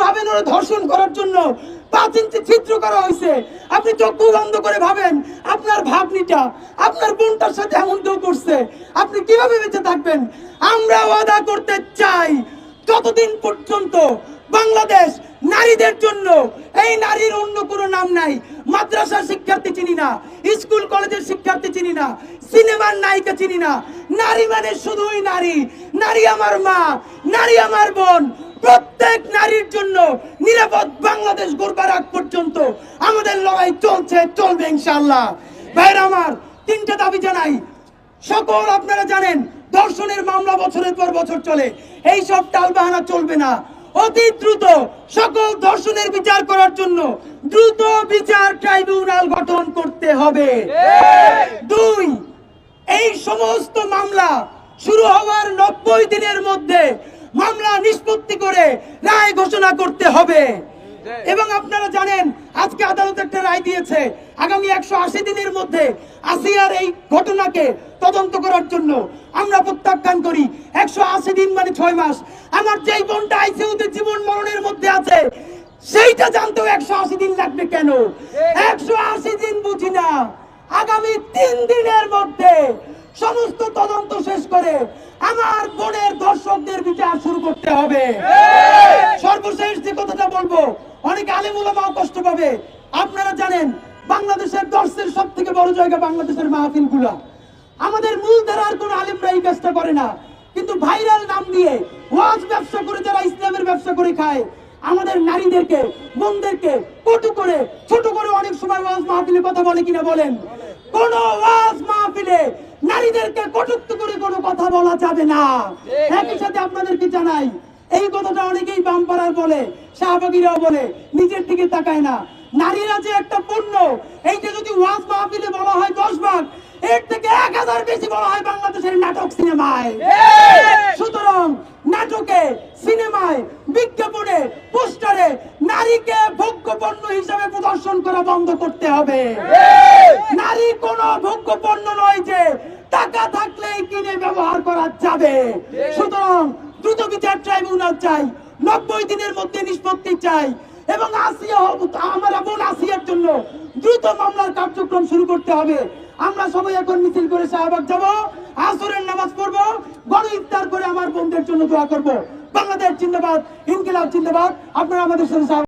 ভাবেন ওরা ধর্ষণ করার জন্য 5 ইঞ্চি ছিদ্র করা হয়েছে, আপনি চক্ষু বন্ধ করে ভাবেন আপনার ভাগ্নিটা আপনার বোনটার সাথে এমন কেউ করছে, আপনি কিভাবে বেঁচে থাকবেন? আমরা ওয়াদা করতে চাই, যতদিন পর্যন্ত বাংলাদেশ নারীদের জন্য, এই নারীর অন্য কোনো নাম নাই, মাদ্রাসার শিক্ষার্থী চিনি না, স্কুল কলেজের শিক্ষার্থী চিনি না, সিনেমার নায়িকা চিনি না, নারী মানে শুধুই নারী। নারী আমার মা, নারী আমার বোন। প্রত্যেক নারীর জন্য নিরাপদ বাংলাদেশ গড়বার আগ পর্যন্ত আমাদের লড়াই চলছে, চলবে ইনশাআল্লাহ। ভাইরা আমার, 3টা দাবি জানাই। সকল আপনারা জানেন ধর্ষণের মামলা বছরের পর বছর চলে, এই সব টালবাহানা চলবে না। অতি দ্রুত সকল ধর্ষণের বিচার করার জন্য দ্রুত বিচার ট্রাইব্যুনাল গঠন করতে হবে। 2, এই সমস্ত মামলা শুরু হওয়ার 90 দিনের মধ্যে মামলা নিষ্পত্তি করে রায় ঘোষণা করতে হবে। এবং আপনারা জানেন আজকে আদালত একটা রায় দিয়েছে, আগামী 180 দিনের মধ্যে আসিয়ার এই ঘটনাকে তদন্ত করার জন্য। আমরা প্রত্যাখ্যান করি। 180 দিন মানে 6 মাস। আমার যেই বোনটা আইসিইউতে জীবন মরণের মধ্যে আছে, সেইটা জানতেও 180 দিন লাগবে কেন? 180 দিন বুঝি না, আগামী 3 দিনের মধ্যে সমস্ত তদন্ত শেষ করে আমার বোনের দর্শকদের বিচার শুরু করতে হবে। সর্বশেষ যে কথাটা বলবো, অনেক আলেম ওলামাও কষ্ট পাবে। আপনারা জানেন বাংলাদেশের দর্শের সব থেকে বড় জায়গা বাংলাদেশের মাহফিলগুলা। আমাদের মূল ধারার কোন আলেমরা এই কাজটা করে না, কিন্তু ভাইরাল নাম দিয়ে ওয়াজ ব্যবসা করে যারা ইসলামের ব্যবসা করে খায়, আমাদের নারীদেরকে, বোনদেরকে কটু করে, ছোট করে অনেক সময় ওয়াজ মাহফিলে কথা বলে কিনা বলেন? কোন ওয়াজ মাহফিলে নারীদেরকে কটূক্তি করে কোনো কথা বলা যাবে না। একই সাথে আপনাদেরকে জানাই, এই কথাটা অনেকেই বামপাড়ার বলে, শাহবাগীরাও বলে, নিজের দিকে তাকায় না। নারীরা যে একটা পণ্য, এইটা যদি ওয়াজ মাহফিলে বলা হয় 10 ভাগ, এর থেকে 1000 বেশি বলা হয় বাংলাদেশের নাটক সিনেমায়। সুতরাং নাটকে, সিনেমায়, বিজ্ঞাপনে, পোস্টারে নারীকে ভোগ্য পণ্য হিসেবে প্রদর্শন করা বন্ধ করতে হবে। নারী কোনো ভোগ্য পণ্য নয় যে টাকা থাকলেই কিনে ব্যবহার করা যাবে। সুতরাং দ্রুত বিচার ট্রাইব্যুনাল চাই, 90 দিনের মধ্যে নিষ্পত্তি চাই, এবং আসিয়া, আমার বোন আসিয়ার জন্য দ্রুত মামলার কার্যক্রম শুরু করতে হবে। আমরা সবাই এখন মিছিল করে শাহবাগ যাব, আসরের নামাজ পড়বো, গণ ইফতার করে আমার বোনদের জন্য দোয়া করব। বাংলাদেশ জিন্দাবাদ, ইনকিলাব জিন্দাবাদ। আপনারা আমাদের সাথে